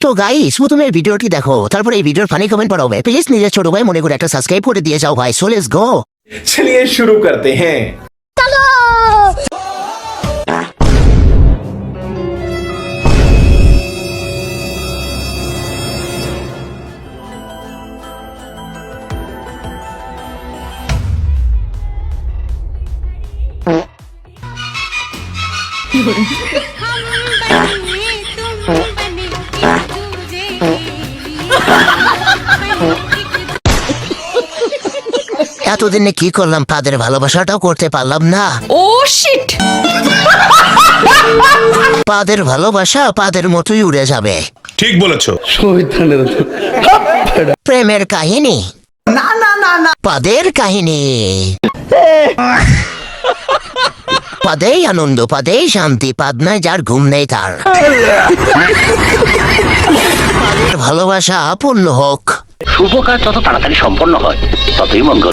তো গাইস প্রথমে এই ভিডিওটি দেখো, তারপর এই ভিডিওর ফানি কমেন্ট পড়াবে। প্লিজ নিজের ছোট ভাই মনে করে একটা সাবস্ক্রাইব করে দিয়ে যাও ভাই। So let's go. चलिए शुरू करते हैं। এতদিনে কি করলাম, তাদের ভালোবাসাটাও করতে পারলাম না। ও শিট, পাদের ভালোবাসা পাদের মতোই উড়ে যাবে। ঠিক বলেছো। প্রেমের কাহিনী না না না না, পাদের কাহিনী। পাদেই আনন্দ, পাদেই শান্তি, পাদ নাই যার ঘুম নেই তার। পাদের ভালোবাসা পূর্ণ হোক। শুভ কাজ যত তাড়াতাড়ি সম্পন্ন হয় ততই মঙ্গল।